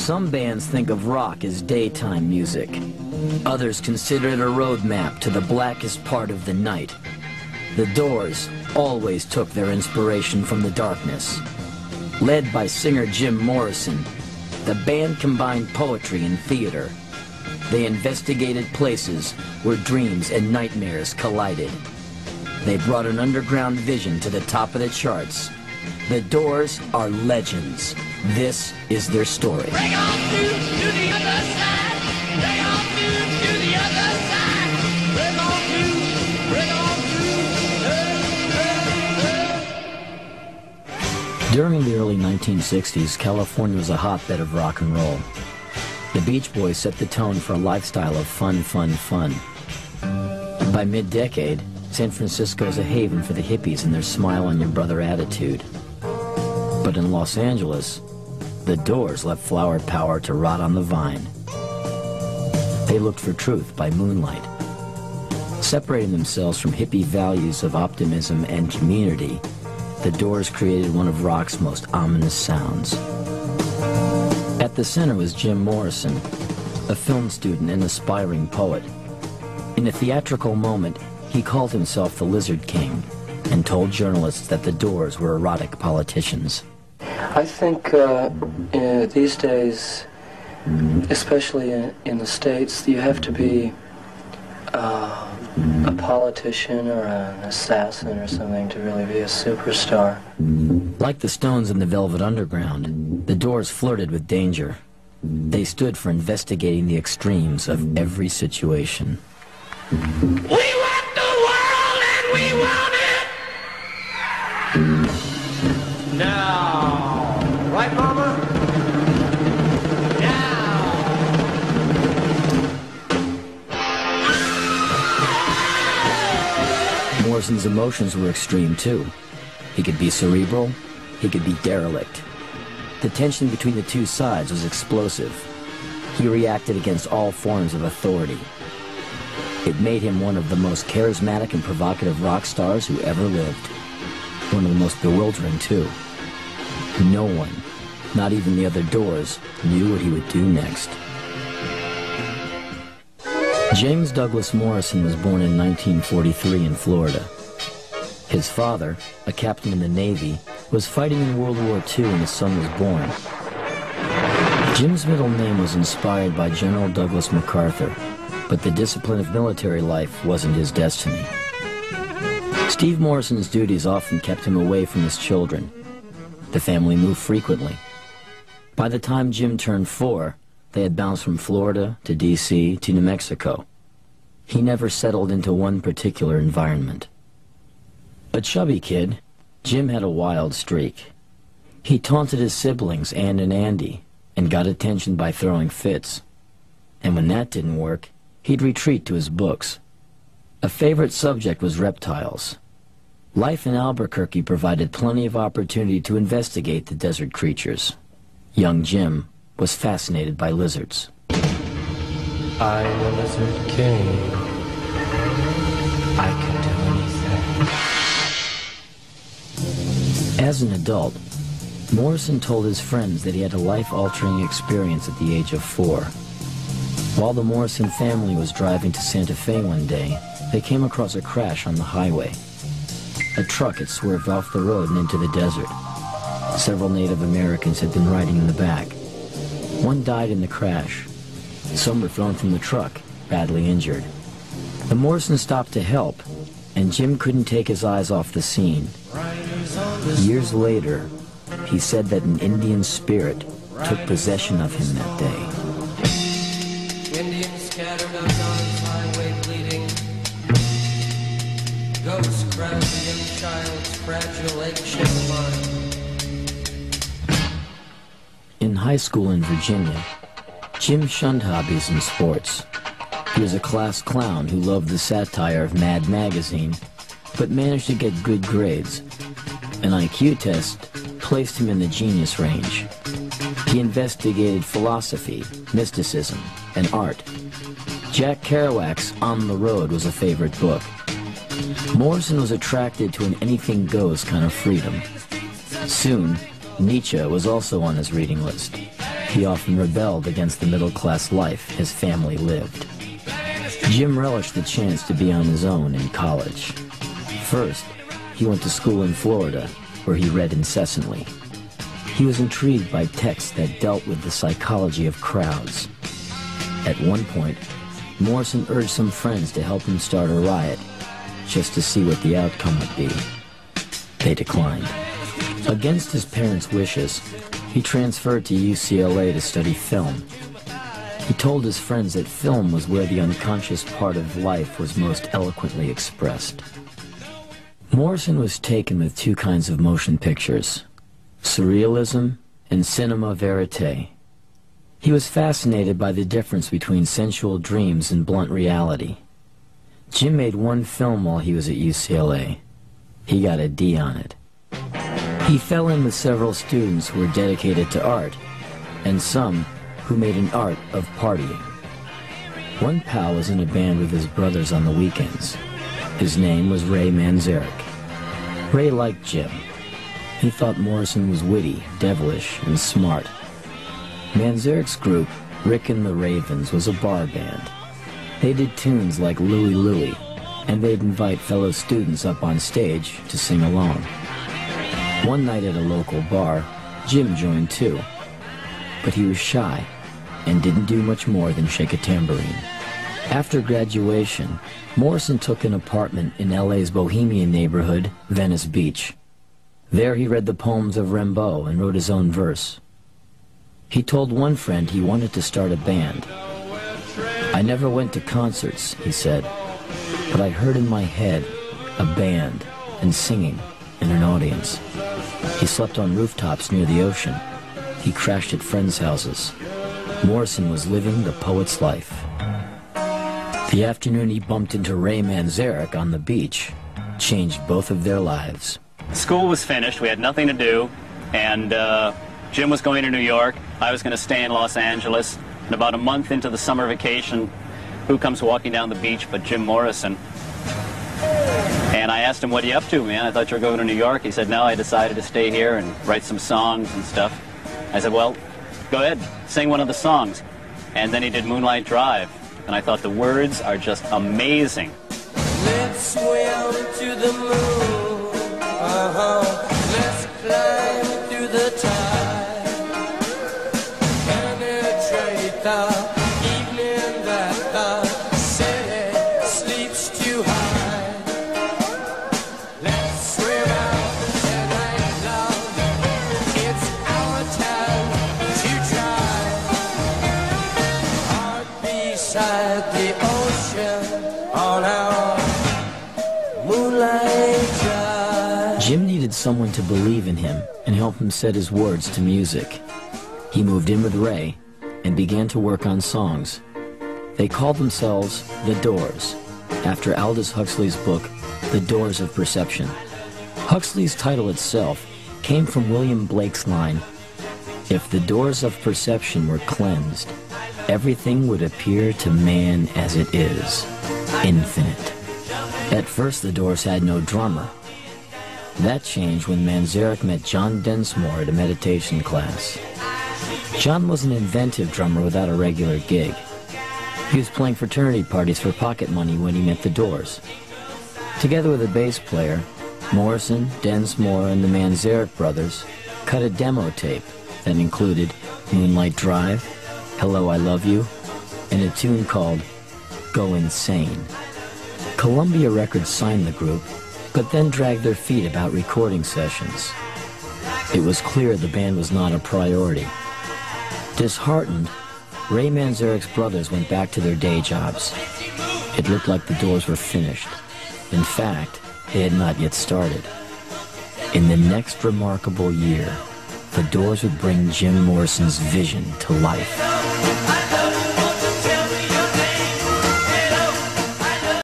Some bands think of rock as daytime music. Others consider it a roadmap to the blackest part of the night. The Doors always took their inspiration from the darkness. Led by singer Jim Morrison, the band combined poetry and theater. They investigated places where dreams and nightmares collided. They brought an underground vision to the top of the charts. The Doors are legends. This is their story. Bring on to the other side. Bring on to the other side. Bring on to. During the early 1960s, California was a hotbed of rock and roll. The Beach Boys set the tone for a lifestyle of fun, fun, fun. By mid-decade, San Francisco is a haven for the hippies and their smile-on-your-brother attitude. But in Los Angeles, the Doors left flower power to rot on the vine. They looked for truth by moonlight. Separating themselves from hippie values of optimism and community, the Doors created one of rock's most ominous sounds. At the center was Jim Morrison, a film student and aspiring poet. In a theatrical moment, he called himself the Lizard King and told journalists that the Doors were erotic politicians. I think these days, especially in the States, you have to be a politician or an assassin or something to really be a superstar. Like the Stones in the Velvet Underground, the Doors flirted with danger. They stood for investigating the extremes of every situation. We want the world and we want it now. Right, Mama? Morrison's emotions were extreme, too. He could be cerebral, he could be derelict. The tension between the two sides was explosive. He reacted against all forms of authority. It made him one of the most charismatic and provocative rock stars who ever lived. One of the most bewildering, too. No one, not even the other Doors, knew what he would do next. James Douglas Morrison was born in 1943 in Florida. His father, a captain in the Navy, was fighting in World War II when his son was born. Jim's middle name was inspired by General Douglas MacArthur, but the discipline of military life wasn't his destiny. Steve Morrison's duties often kept him away from his children. The family moved frequently. By the time Jim turned 4, they had bounced from Florida to D.C. to New Mexico. He never settled into one particular environment. A chubby kid, Jim had a wild streak. He taunted his siblings, Ann and Andy, and got attention by throwing fits. And when that didn't work, he'd retreat to his books. A favorite subject was reptiles. Life in Albuquerque provided plenty of opportunity to investigate the desert creatures. Young Jim was fascinated by lizards. I'm a lizard king. I can do anything. As an adult, Morrison told his friends that he had a life-altering experience at the age of 4. While the Morrison family was driving to Santa Fe one day, they came across a crash on the highway. A truck had swerved off the road and into the desert. Several Native Americans had been riding in the back. One died in the crash. Some were thrown from the truck, badly injured. The Morrisons stopped to help, and Jim couldn't take his eyes off the scene. Years later, he said that an Indian spirit took possession of him that day. Indians scattered out on the highway bleeding. Ghosts crowd the young child's fragile eggshell mind. In high school in Virginia, Jim shunned hobbies and sports. He was a class clown who loved the satire of Mad Magazine, but managed to get good grades. An IQ test placed him in the genius range. He investigated philosophy, mysticism, and art. Jack Kerouac's On the Road was a favorite book. Morrison was attracted to an anything-goes kind of freedom. Soon, Nietzsche was also on his reading list. He often rebelled against the middle-class life his family lived. Jim relished the chance to be on his own in college. First, he went to school in Florida, where he read incessantly. He was intrigued by texts that dealt with the psychology of crowds. At one point, Morrison urged some friends to help him start a riot, just to see what the outcome would be. They declined. Against his parents' wishes, he transferred to UCLA to study film. He told his friends that film was where the unconscious part of life was most eloquently expressed. Morrison was taken with two kinds of motion pictures, surrealism and cinema verite. He was fascinated by the difference between sensual dreams and blunt reality. Jim made one film while he was at UCLA. He got a D on it. He fell in with several students who were dedicated to art, and some who made an art of partying. One pal was in a band with his brothers on the weekends. His name was Ray Manzarek. Ray liked Jim. He thought Morrison was witty, devilish, and smart. Manzarek's group, Rick and the Ravens, was a bar band. They did tunes like Louie Louie, and they'd invite fellow students up on stage to sing along. One night at a local bar, Jim joined too, but he was shy and didn't do much more than shake a tambourine. After graduation, Morrison took an apartment in LA's bohemian neighborhood, Venice Beach. There he read the poems of Rimbaud and wrote his own verse. He told one friend he wanted to start a band. "I never went to concerts," he said, "but I heard in my head a band and singing and an audience." He slept on rooftops near the ocean. He crashed at friends' houses. Morrison was living the poet's life. The afternoon he bumped into Ray Manzarek on the beach changed both of their lives. School was finished, we had nothing to do, and Jim was going to New York, I was going to stay in Los Angeles, and about a month into the summer vacation, who comes walking down the beach but Jim Morrison? And I asked him, "What are you up to, man? I thought you were going to New York." He said, "No, I decided to stay here and write some songs and stuff." I said, "Well, go ahead, sing one of the songs." And then he did Moonlight Drive, and I thought the words are just amazing. Let's swim to the moon, let's climb through the tide, penetrate the evening that the city sleeps too high. Let's swim out tonight, love, it's our time to try. Heart beside the ocean on our moonlight drive. Jim needed someone to believe in him and help him set his words to music. He moved in with Ray and began to work on songs. They called themselves The Doors, after Aldous Huxley's book, The Doors of Perception. Huxley's title itself came from William Blake's line, "If the doors of perception were cleansed, everything would appear to man as it is, infinite." At first, the Doors had no drummer. That changed when Manzarek met John Densmore at a meditation class. John was an inventive drummer without a regular gig. He was playing fraternity parties for pocket money when he met the Doors. Together with a bass player, Morrison, Densmore, and the Manzarek brothers cut a demo tape that included Moonlight Drive, Hello, I Love You, and a tune called Go Insane. Columbia Records signed the group, but then dragged their feet about recording sessions. It was clear the band was not a priority. Disheartened, Ray Manzarek's brothers went back to their day jobs. It looked like the Doors were finished. In fact, they had not yet started. In the next remarkable year, the Doors would bring Jim Morrison's vision to life.